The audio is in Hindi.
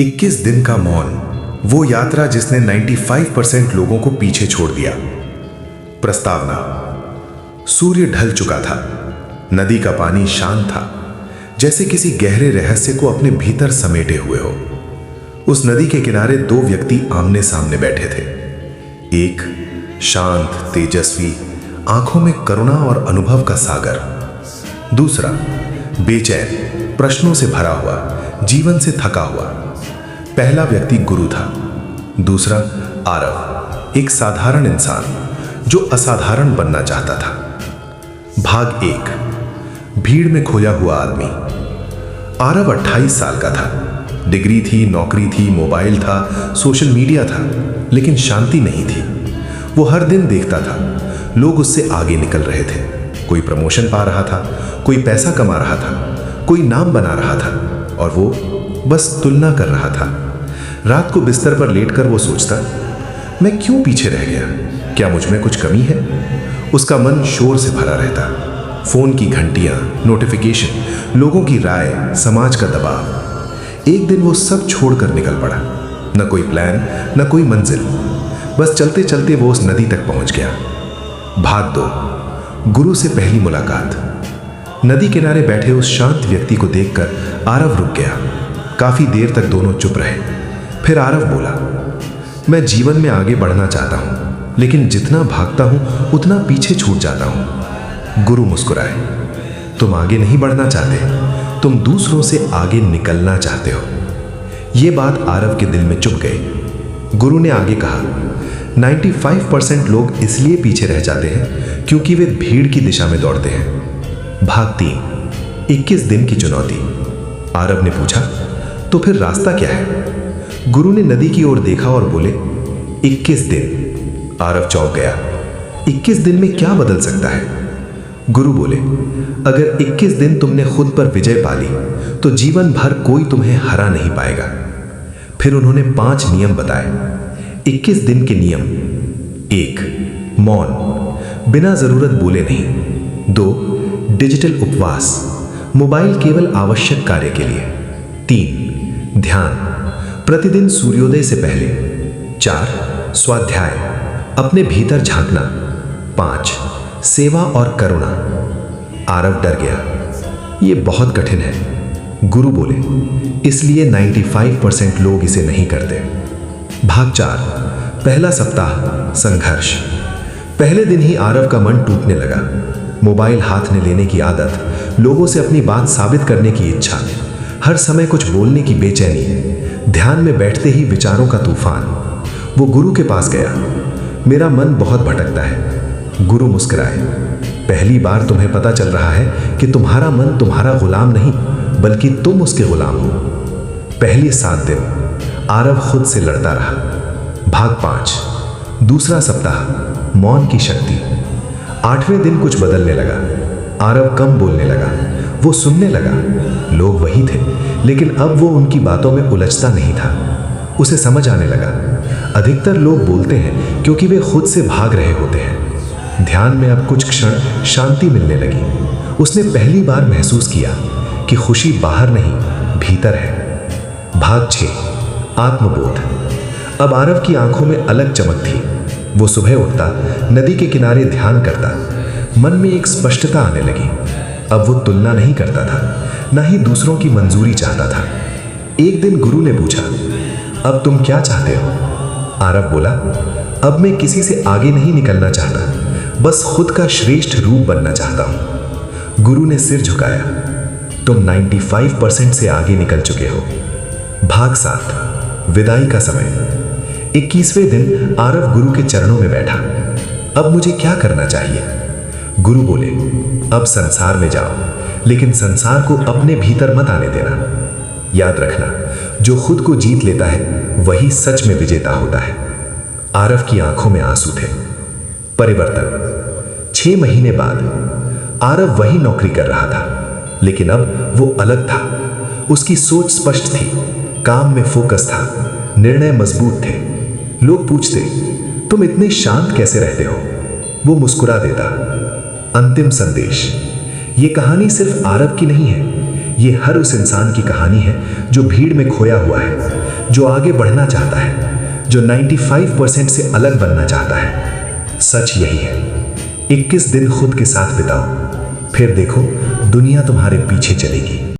21 दिन का मौन, वो यात्रा जिसने 95% लोगों को पीछे छोड़ दिया। प्रस्तावना। सूर्य ढल चुका था। नदी का पानी शांत था, जैसे किसी गहरे रहस्य को अपने भीतर समेटे हुए हो। उस नदी के किनारे दो व्यक्ति आमने सामने बैठे थे। एक शांत, तेजस्वी, आंखों में करुणा और अनुभव का सागर। दूसरा बेचैन, प्रश्नों से भरा हुआ, जीवन से थका हुआ। पहला व्यक्ति गुरु था, दूसरा आरव, एक साधारण इंसान जो असाधारण बनना चाहता था। भाग 1। भीड़ में खोया हुआ आदमी। आरव 28 साल का था। डिग्री थी, नौकरी थी, मोबाइल था, सोशल मीडिया था, लेकिन शांति नहीं थी। वो हर दिन देखता था लोग उससे आगे निकल रहे थे। कोई प्रमोशन पा रहा था, कोई पैसा कमा रहा था, कोई नाम बना रहा था, और वो बस तुलना कर रहा था। रात को बिस्तर पर लेटकर वो सोचता, मैं क्यों पीछे रह गया? क्या मुझ में कुछ कमी है? उसका मन शोर से भरा रहता। फोन की घंटियां, नोटिफिकेशन, लोगों की राय, समाज का दबाव। एक दिन वो सब छोड़कर निकल पड़ा। न कोई प्लान, न कोई मंजिल। बस चलते चलते वो उस नदी तक पहुंच गया। भाग 2। गुरु से पहली मुलाकात। नदी किनारे बैठे उस शांत व्यक्ति को देखकर आरव रुक गया। काफी देर तक दोनों चुप रहे। फिर आरव बोला, मैं जीवन में आगे बढ़ना चाहता हूं, लेकिन जितना भागता हूं उतना पीछे छूट जाता हूं। गुरु मुस्कुराए, तुम आगे नहीं बढ़ना चाहते, तुम दूसरों से आगे निकलना चाहते हो। यह बात आरव के दिल में चुभ गई। गुरु ने आगे कहा, 95% लोग इसलिए पीछे रह जाते हैं क्योंकि वे भीड़ की दिशा में दौड़ते हैं। भाग 3। 21 दिन की चुनौती। आरव ने पूछा, तो फिर रास्ता क्या है? गुरु ने नदी की ओर देखा और बोले, 21 दिन। आरव चौंक गया। 21 दिन में क्या बदल सकता है? गुरु बोले, अगर 21 दिन तुमने खुद पर विजय पा ली तो जीवन भर कोई तुम्हें हरा नहीं पाएगा। फिर उन्होंने 5 नियम बताए। 21 दिन के नियम। 1. मौन, बिना जरूरत बोले नहीं। 2. डिजिटल उपवास, मोबाइल केवल आवश्यक कार्य के लिए। 3. ध्यान, प्रतिदिन सूर्योदय से पहले। 4. स्वाध्याय, अपने भीतर झांकना। 5. सेवा और करुणा। आरव डर गया, यह बहुत कठिन है। गुरु बोले, इसलिए 95% लोग इसे नहीं करते। भाग 4। पहला सप्ताह, संघर्ष। पहले दिन ही आरव का मन टूटने लगा। मोबाइल हाथ में लेने की आदत, लोगों से अपनी बात साबित करने की इच्छा, हर समय कुछ बोलने की बेचैनी, ध्यान में बैठते ही विचारों का तूफान। वो गुरु के पास गया। मेरा मन बहुत भटकता है। गुरु मुस्कुराए, पहली बार तुम्हें पता चल रहा है कि तुम्हारा मन तुम्हारा गुलाम नहीं, बल्कि तुम उसके गुलाम हो। पहले 7 दिन आरव खुद से लड़ता रहा। भाग 5। दूसरा सप्ताह, मौन की शक्ति। 8वें दिन कुछ बदलने लगा। आरव कम बोलने लगा, वो सुनने लगा। लोग वही थे, लेकिन अब वो उनकी बातों में उलझता नहीं था। उसे समझ आने लगा, अधिकतर लोग बोलते हैं क्योंकि वे खुद से भाग रहे होते हैं। ध्यान में अब कुछ क्षण शांति मिलने लगी। उसने पहली बार महसूस किया कि खुशी बाहर नहीं, भीतर है। भाग 6। आत्मबोध। अब आरव की आंखों में अलग चमक थी। वो सुबह उठता, नदी के किनारे ध्यान करता। मन में एक स्पष्टता आने लगी। अब वो तुलना नहीं करता था, ना ही दूसरों की मंजूरी चाहता था। एक दिन गुरु ने पूछा, अब तुम क्या चाहते हो? आरव बोला, अब मैं किसी से आगे नहीं निकलना चाहता, बस खुद का श्रेष्ठ रूप बनना चाहता हूं। गुरु ने सिर झुकाया, तुम 95% से आगे निकल चुके हो। भाग 7। विदाई का समय। 21वें दिन आरव गुरु के चरणों में बैठा। अब मुझे क्या करना चाहिए? गुरु बोले, अब संसार में जाओ, लेकिन संसार को अपने भीतर मत आने देना। याद रखना, जो खुद को जीत लेता है वही सच में विजेता होता है। आरव की आंखों में आंसू थे। परिवर्तन। 6 महीने बाद आरव वही नौकरी कर रहा था, लेकिन अब वो अलग था। उसकी सोच स्पष्ट थी, काम में फोकस था, निर्णय मजबूत थे। लोग पूछते, तुम इतने शांत कैसे रहते हो? वो मुस्कुरा देता। अंतिम संदेश। ये कहानी सिर्फ आरव की नहीं है, ये हर उस इंसान की कहानी है जो भीड़ में खोया हुआ है, जो आगे बढ़ना चाहता है, जो 95% से अलग बनना चाहता है। सच यही है, 21 दिन खुद के साथ बिताओ, फिर देखो दुनिया तुम्हारे पीछे चलेगी।